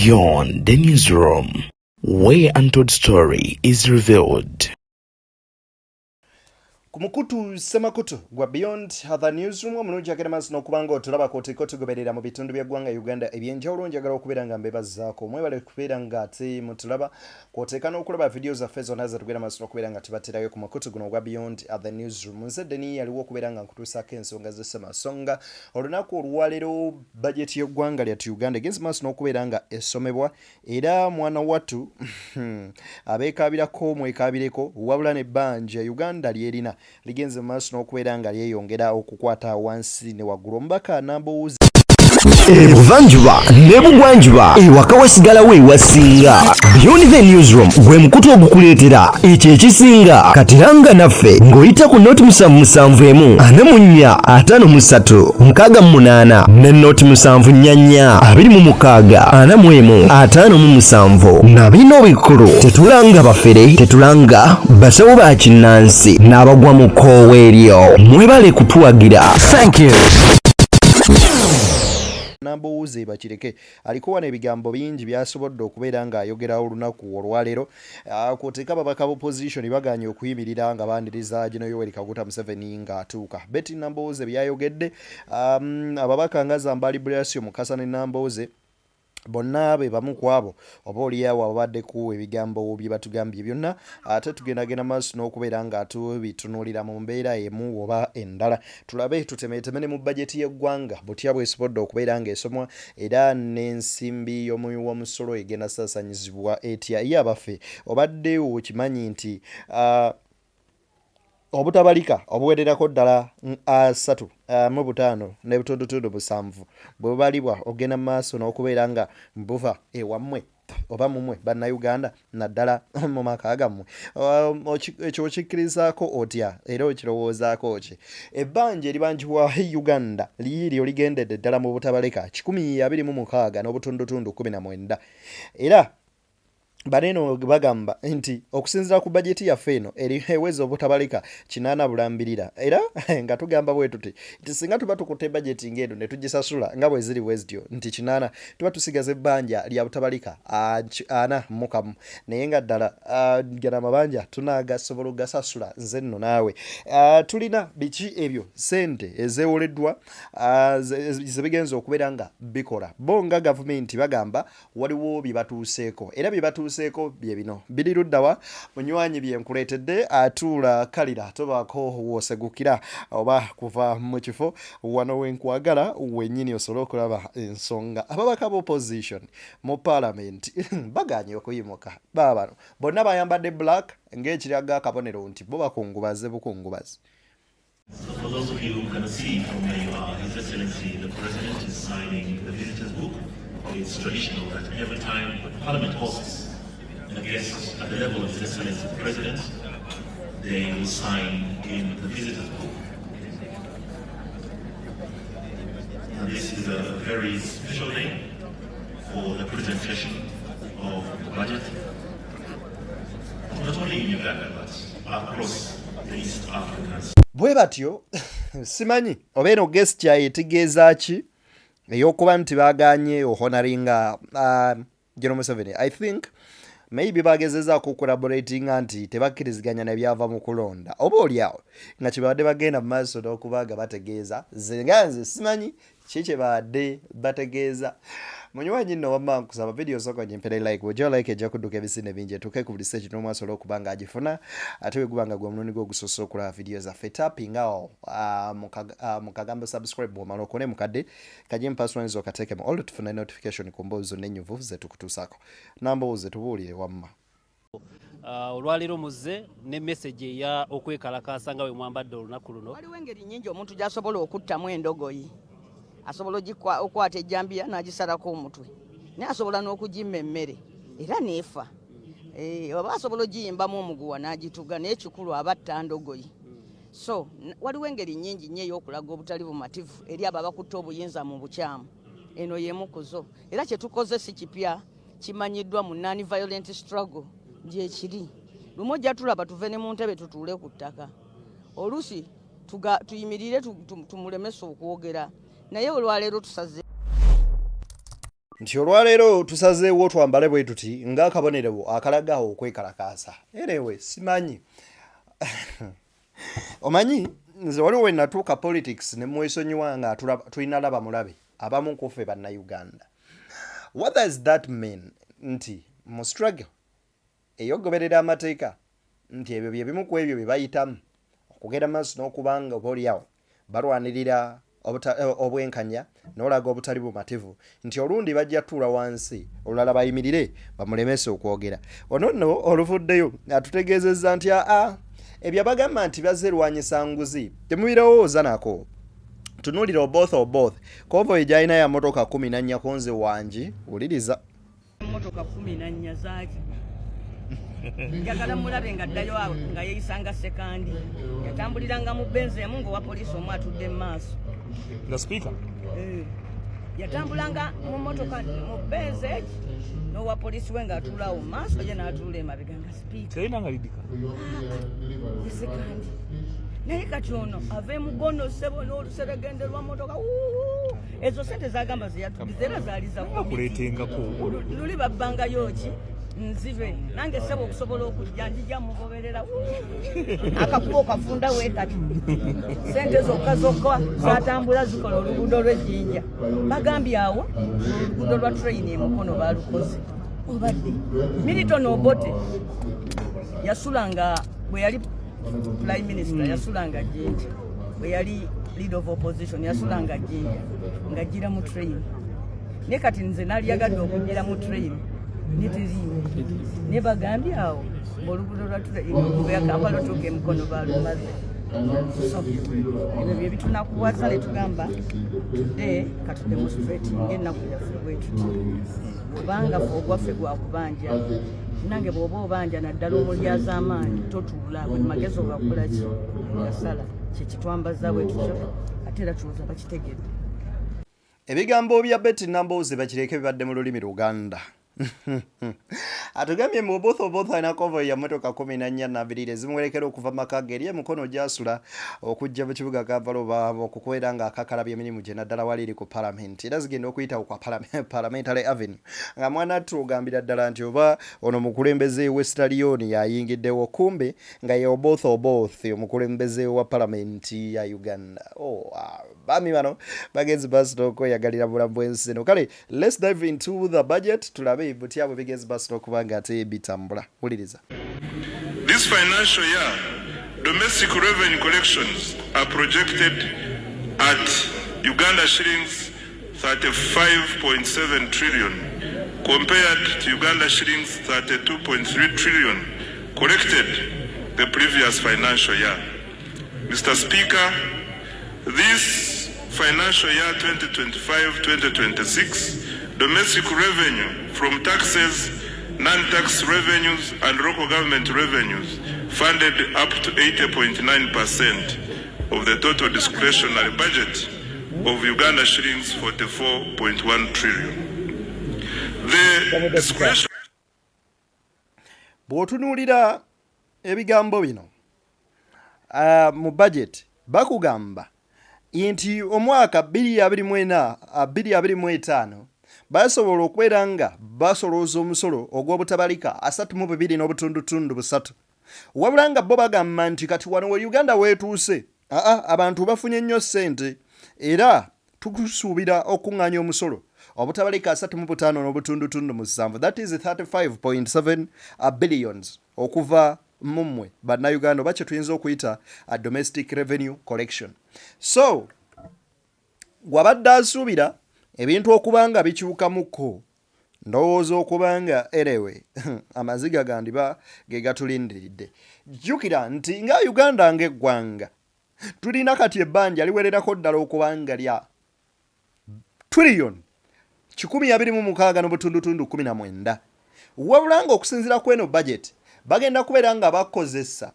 Beyond the newsroom, where untold story is revealed. Kumukutu semakutu gwa Beyond the newsroom omulungi agenda maaso n'okubanga otulaba kootiko tugoberera mu bitundu by'eggwanga Uganda ebyenjawulo njagala okubeera nga mbebazaako mwebale kubeera nga ate mutulaba kwoteeka n'okulaba video zaffe zonna zetugenda maaso n'okubeera nga tubaterayo ku mukutu guno ogwa Beyond the newsroom. Nze Deni yaliwo okubeera nga nkutuusaako ensonga z'essemasonga olunaku olwaleero bajeti y'eggwanga lyattu Uganda egenze maaso n'okubeera nga esomebwa era mwana wattu abeekaabirako mwekaabireko wabula n'ebbanja Uganda lyerina ligenze maaso n'okubeera nga lyeyongera okukwata wansi ne waggulu. Omubaka Nambooze ebuvanjuba n'ebugwanjuba ewaka wasigalawo ewasinga. Beyond the newsroom gwe mukutu ogukuleetera ekyo ekisinga katiranga naffe ng'oyita ku noti 771 44 53 ne noti 744 26 45 na bino bikulu tetulanga bafere tetulanga basawo ba kinnansi n'abagwa mu kkoowa eryo mwebale kutuwagira. Thank you. Nambooze bakireke aliko wana ebigambo bingi byasobodde okubeera nga ayogerawo olunaku olwaleero kwoteeka ababaka b'opposition baganye okuyimirira nga bandiriza Gen. Yoweri Kaguta Museveni ng'atuuka. Betty Nambooze byayogedde ababaka nga Zambali Blasio Mukasa ne Nambooze bonna be bamu kwabo oba oliyawo ababaddeko ebigambo bye batugambye byonna ate tugendagenda maaso n'okubeera nga tubitunuulira mu mbeera emu oba endala tulabe tutemeeteme ne mu bajeti y'eggwanga butya bwesobodde okubeera ng'esomwa era n'ensimbi y'omuwi w'omusolo egenda ssaasanyizibwa etya ye abaffe obadde okimanyi nti obutabalika obuwererako ddala 3.5 n'ebitundutundu 7 bwe bubalibwa ogenda mu maaso n'okubeera nga buva ewammwe oba mumwe bannayuganda naddala mu maka gammwe ekyo okikkirizaako otya era okirowoozaako ki? Ebbanja eribanjibwa Uganda liiryo ligendedde ddala mu butabalika 126 n'obutundutundu 19 era baneno bagamba nti okusinziira ku bajeti yaffe eno eweza obutabalika 8 era nga tugamba bwe tuti nti singa tuba tukutte bajeti ng'eno ne tugisasula nga bwe ziri bwezityo nti 8 tuba tusigaza ebbanja lya butabalika 41 naye nga ddala gana amabanja tunagasobola ogasasula nze nno naawe. Tulina biki ebyo sente ezeewoleddwa zebigenza okubeera nga bikola bo nga gavumenti bagamba waliwo bye batuuseeko era bye batuuseeko bye bino biri luddawa munywanyi bye nkuleetedde atuula kalira tobaako woosegukira oba kuva mu kifo wano wenkwagala wennyini osobola okulaba ensonga. Ababaka b'opposition mu parliament baganye okuyimuka baabano bonna bayambadde black ng'ekiraga akabonero nti bo bakungubaze bukungubazi. So for those of you who can see from where you are, His Excellency the President is signing the Visitors Book. It's traditional that every time Parliament hosts a guest at the level of His Excellency the President, they will sign in the Visitors Book. And this is a very special day for the presentation of the budget, not only in Uganda but across the East Africans. Bwe batyo simanyi oba eno gesture etegeeza ki ey'okuba nti baganye ohonaringa Gen. Museveni. I think maybe bagezezaako collaborating nti tebakkiriziganya ne byava mu kulonda oba oliawo nga kyebadde bagenda mu maaso n'okubaga bategeeza nze simanyi kiki badde bategeeza. Munywanyi nno wamma nkusaba video soko nyimpere like wojja like ejja kudduka ebisine bingi etuuke ku buli stage n'omwasobola okuba nga agifuna ate wegubanga gwe munuuni gwo gusoose okulaba video zaffe tappingawo mu kagambo subscribe bw'omala okone mukadde kaje mpasswords okateekemu olwo tufuna notification ku mboozi zonna ennyuvu zetukutuusaako. Nambooze tubuulire wamma. Olwaleero muzze ne message eya okwekalakaasa nga we mwambadde olunaku luno. Waliwo engeri nnyingi omuntu gy'asobola okuttamu endogoyi. Asobola okwata ejjambiya n'agisalako omutwe naye asobola n'okugimma emmere era neefa oba asobola ogiyimbamu omuguwa n'agituga naye kikulu abatta ndogoyi. So waliwo engeri nnyingi nnyo ey'okulaga obutali bumativu eri abo abakutte obuyinza mu bukyamu. Eno y'emu ku zo era kye tukoze si kipya kimanyiddwa mu non-violent struggle gyekiri. Lumu ojja tulaba tuve ne mu ntebe tutuule ku ttaka oluusi tuyimirire tumulemesa okwogera naye olwaleero tusaze nti olwaleero tusazeewo twambale bwe tuti ng'akabonero akalagawo okwekalakaasa. Anyway, simanyi. Omanyi, nze waliwo we natuuka politics ne mwesonyiwa nga tulina laba mulabe abamu kufe bannayuganda. What does that mean? Nti mu struggle eyogoberera amateeka nti ebyo bye bimu ku ebyo bye bayitamu okugenda maaso n'okubanga obaoliawo balwanirira obwenkanya n'olaga obutali bumativu nti olundi bajja tuula wansi olulala bayimirire bamulemese okwogera. Ono nno oluvuddeyo atutegeezezza nti ebyo bagamba nti bazerwanyisa nguzi temubirowooza nako. Tunuulira both konvoyi gyalina ya motoka 14 konze wangi wuliriza motoka 14 zaaki njagala mulabe nga ddayo awo nga yeeyisanga sekandi yatambuliranga mu benzi emu ng'owa poliisi omu atudde mu maaso nga sipiika yatambulanga mu motoka mu benzi eki n'owa poliisi we ng'atuulawo mu maaso ye n'atuula emabega nga sipiika teyinanga lidika sekandi naye kati ono ave mugono ssebo n'oluseregende lwa motoka ezo sente zagamba zeyatugiza era zaali zakuleetengako luli babbangayo ki nzibe nange ssebo okusobola okujja njija mugoberera akakuba okafunda weekati sente zokka zatambula zikola oluguudo lw'ejjinja bagambye awo oluguudo lwa train emukono baalukoze obadde Milton Obote yasulanga bwe yali Prime Minister yasulanga Jinja bwe yali leader of opposition yasulanga Jinja nga gira mu train ne kati nze nalyagadde okugira mu train netiriwo ne bagambye awo oluguudo lwa train okuva ya Kampala otuuka emukono baalumaze. So ebyo bye bitunakuwaza ne tugamba tudde katudemonstrating ennaku yaffe bwetuti kubanga fe ogwaffe gwakubanja nange bw'oba obanja naddala omulyaza amaanyi totuula bwe magezi ogakola ki gasala kyekitwambaza bwe tutyo ate era tuloza bakitegedde. Ebigambo bya Hon Nambooze bakireke bibadde mu lulimi Luganda. Atugambye mu both alina konvoyi ya motoka 14 zimuwerekera okuva maka ge eri emukono gyasula okujja mu kibuga Kampala oba okukwera nga akakalabya emirimu gye naddala wali eri ku Parliament era zigenda okuyita kwa Parliamentary Avenue nga mwana tugambira ddala nti oba ono mukulembeze w'Estallion yayingiddewo kumbe nga ye both omukulembeze wa Parliament ya Uganda. Bami bano bagenzi basitoko yagalira bulamu bw'ensi eno. Kale let's dive into the budget tulabe buti abo bigezi basitoko kubanga ate bitambula. Wuliriza. This financial year, domestic revenue collections are projected at Uganda shillings 35.7 trillion compared to Uganda shillings 32.3 trillion collected the previous financial year. Mr. Speaker, this financial year 2025-2026 domestic revenue from taxes, non-tax revenues and local government revenues funded up to 80.9% of the total discretionary budget of Uganda shillings 44.1 trillion. The discretion bw'otunuulira ebigambo bino mu budget bakugamba nti omwaka 2024-2025 basobola okwera nga basolooza omusolo ogw'obutabalika 32.3 wabula nga bo bagamba nti kati wano we Uganda weetuuse abantu bafunye nnyo ssente era tukusuubira okuŋŋaanya omusolo obutabalika 35.7 that is 35.7 billions okuva mumwe bannayuganda oba kye tuyinza okuyita a domestic revenue collection. So wabadde asuubira ebintu okubanga bikyukamukko ndowooza okubanga erewe amaziga gandiba ge gatulindiridde. Jjukira nti nga Uganda ng'eggwanga tulina kati ebbanja liwererako ddala okubanga lya trillion 126.19 wabula nga okusinziira ku eno budget bagenda kubeera nga bakozesa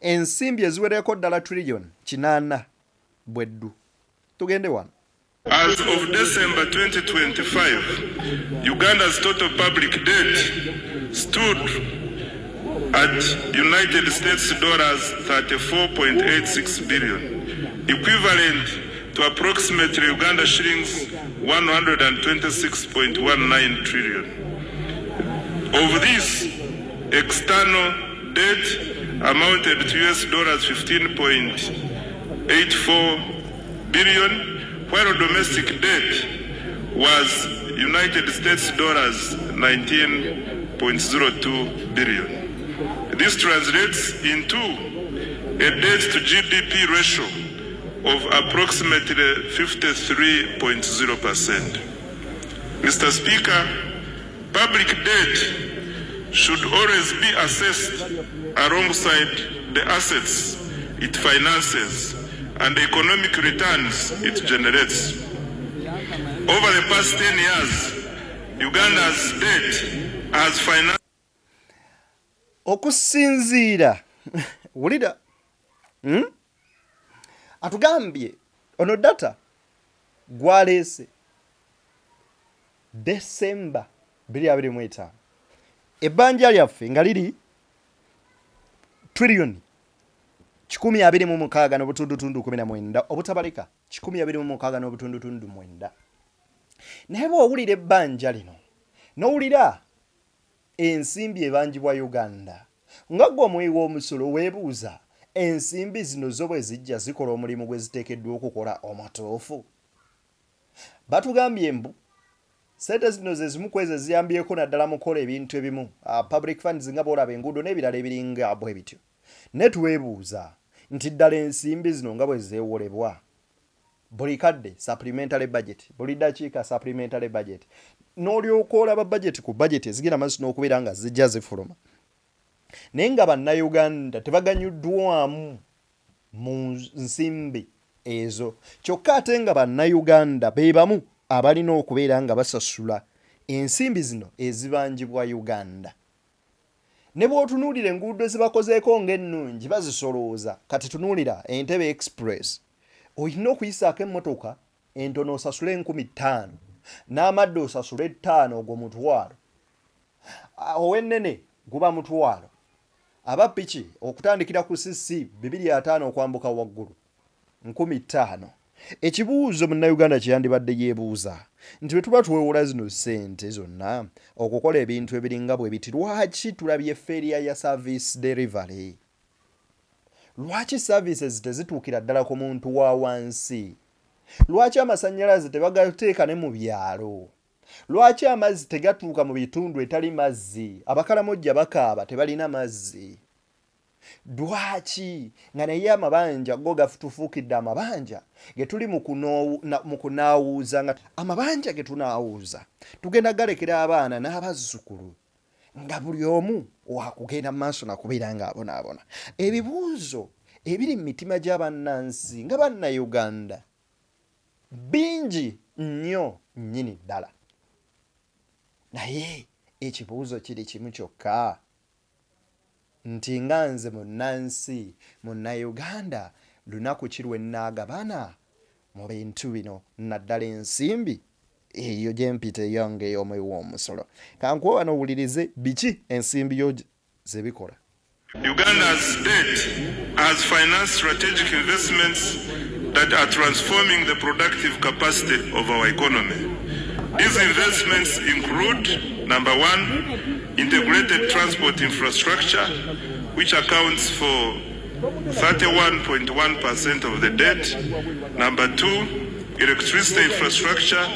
ensimbi eziwererako ddala trillion 8 bweddu. Tugende wano. As of December 2025, Uganda's total public debt stood at United States dollars 34.86 billion, equivalent to approximately Uganda shillings 126.19 trillion. Of this, external debt amounted to US dollars 15.84 billion, while domestic debt was United States dollars 19.02 billion. This translates into a debt to GDP ratio of approximately 53.0%. Mr. Speaker, public debt should always be assessed alongside the assets it finances and the economic returns it generates. Over the past 10 years, Uganda's debt has financed okusinziira wulira atugambye ono data gwaleese December 2025 ebbanja lyaffe nga liri trillion 126.19 obutabalika 126.9 naye bw'owulira ebbanja lino n'owulira ensimbi ebanjibwa Uganda nga gwe omuwi w'omusolo weebuuza ensimbi zino zo bwe zijja zikola omulimu gwe ziteekeddwa okukola omutuufu. Batugambye mbu sente zino ze zimu kweze ziyambyeko naddala mu kukola ebintu ebimu public funds nga bw'olaba enguudo n'ebirala ebiringa bwe bityo. Ne tuweebuuza nti ddala ensimbi zino nga bwe zeewolebwa buli kadde supplementary budget, buli dakiika supplementary budget, n'olyoka olaba budget ku budget ezigenda maaso n'okubeera nga zijja zifuluma. Naye nga bannayuganda tebaganyuddwamu mu nsimbi ezo, kyokka ate nga bannayuganda be bamu abalina okubeera nga basasula ensimbi zino ezibanjibwa Uganda. Ne bw'otunuulira enguudo zibakozeeko ng'ennungi bazisolooza, kati tunuulira Entebbe Express olina okuyisaako emmotoka entono osasule 5,000 n'amadde osasule 5 ogwo mutwalo, ow'ennene guba mutwalo, aba piki okutandikira ku CC 250 okwambuka waggulu 15,000. Ekibuuzo munnayuganda kyeyandibadde yeebuuza nti bwe tuba tuweewola zino ssente zonna okukola ebintu ebiringa bwe biti, lwaki tulabye failure ya service delivery? Lwaki services tezituukira ddala ku muntu wa wansi? Lwaki amasannyalaze tebagateeka ne mu byalo? Lwaki amazzi tegatuuka mu bitundu etali mazzi? Abakalamojja bakaaba tebalina mazzi. Lwaki nga naye amabanja go gafutufuukidde amabanja ge tuli mu kunaawuuza, nga amabanja ge tunaawuuza tugenda galekera abaana n'abazzukulu nga buli omu wakugenda mu maaso nakubeera ng'abonaabona. Ebibuuzo ebiri mu mitima gy'abannansi nga bannayuganda bingi nnyo nnyini ddala, naye ekibuuzo kiri kimu kyokka nti nga nze munnansi munnayuganda lunaku ki lwe nnaagabana mu bintu bino naddala ensimbi eyo gye mpita eyonge ey'omuwi w'omusolo. Kankuwa wano owulirize biki ensimbi yo ze bikola. Uganda's debt has financed strategic investments that are transforming the productive capacity of our economy. These investments include, number one, integrated transport infrastructure, which accounts for 31.1% of the debt. Number two, electricity infrastructure,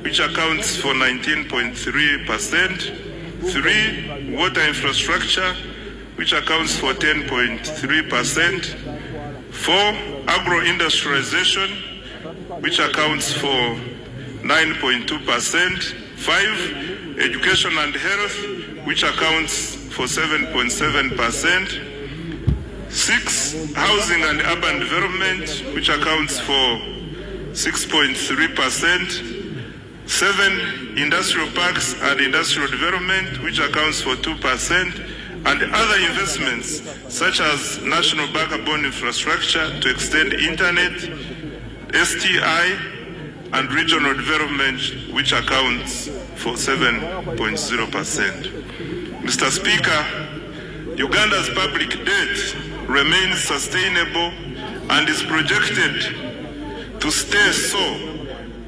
which accounts for 19.3%. Three, water infrastructure, which accounts for 10.3%. Four, agro-industrialization, which accounts for 9.2%. Five, education and health, which accounts for 7.7%. Six, housing and urban development, which accounts for 6.3%. Seven, industrial parks and industrial development, which accounts for 2%. And other investments, such as national backbone infrastructure to extend internet, STI, and regional development, which accounts for 7.0%. Mr. Speaker, Uganda's public debt remains sustainable and is projected to stay so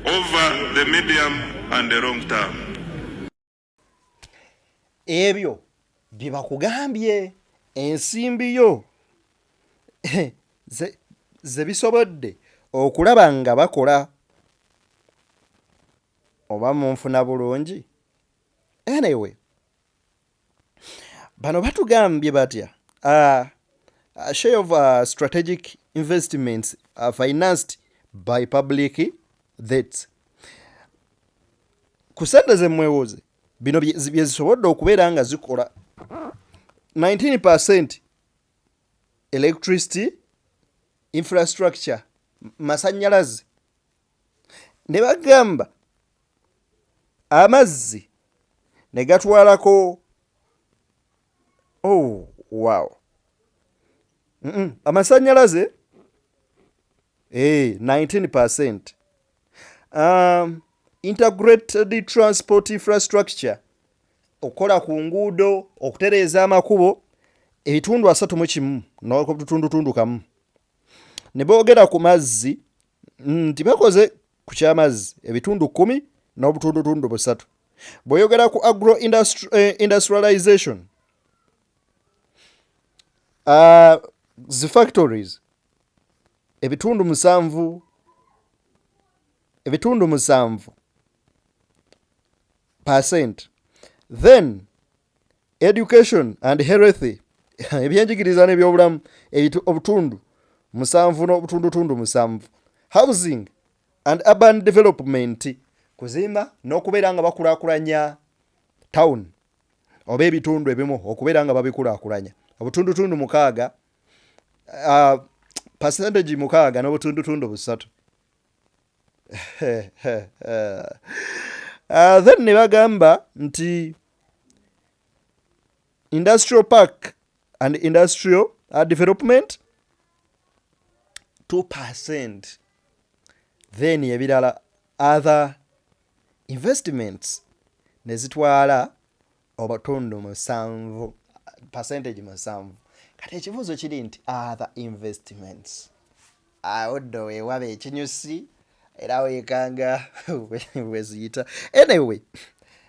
over the medium and the long term. Ebyo bye bakugambye ensimbi yo ze bisobodde okulaba nga bakola oba munfuna bulungi. Anyway, bano batugambye batya a share of strategic investments are financed by public debts. Ku sente ze mwewoze bino bye zisobodde okubeera nga zikola 19% electricity infrastructure, masanyalaze. Ne bagamba amazzi ne gatwalako wow. Amasanyalaze 19%. Integrated transport infrastructure, okola ku nguudo, okutereeza amakubo, ebitundu 3 n'okutundu kamu. Ne boogera ku mazzi nti bakoze ku ky'amazzi ebitundu 10 n'obutundu 3. Bw'oyogera ku agro industrialization, zi factories ebitundu 7%. Then education and health, ebyenjigiriza n'ebyobulamu obutundu 7 n'obutundu 7. Housing and urban development, kuzimba n'okubeera nga bakulaakulanya town oba ebitundu ebimu okubeera nga babikulaakulanya obutundu 6, percentage 6 n'obutundu 3. Then ne bagamba nti industrial park and industrial development 2%. Then ebirala other investments ne zitwala obutundu 7%, percentage 7. Kati ekibuuzo kiri nti other investments awoddo weewaba ekinyusi era weekanga weziyita. Anyway,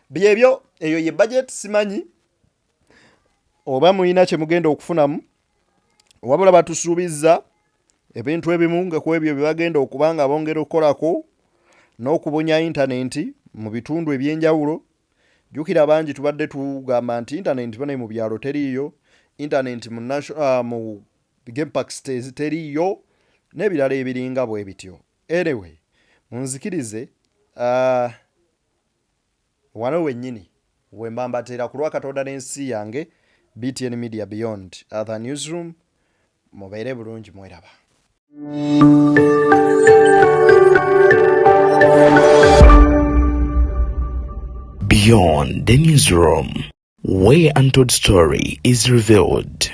byebyo eyo ye budget. Simanyi oba muyina kye mugenda okufunamu, wabula batusuubizza ebintu ebimu nga ku ebyo bye bagenda okuba nga bongera okukolako n'okubunya intaneti mu bitundu ebyenjawulo. Jjukira bangi tubadde tugamba nti intaneti bane mu byalo teriiyo, intaneti mu game parks teriiyo, n'ebirala ebiringa bwe bityo. Anyway, munzikirize wano wennyini we mbambatira ku lwa Katonda n'ensi yange, BTN Media Beyond the Newsroom. Mubeere bulungi, mweraba. Beyond the Newsroom, where untold story is revealed.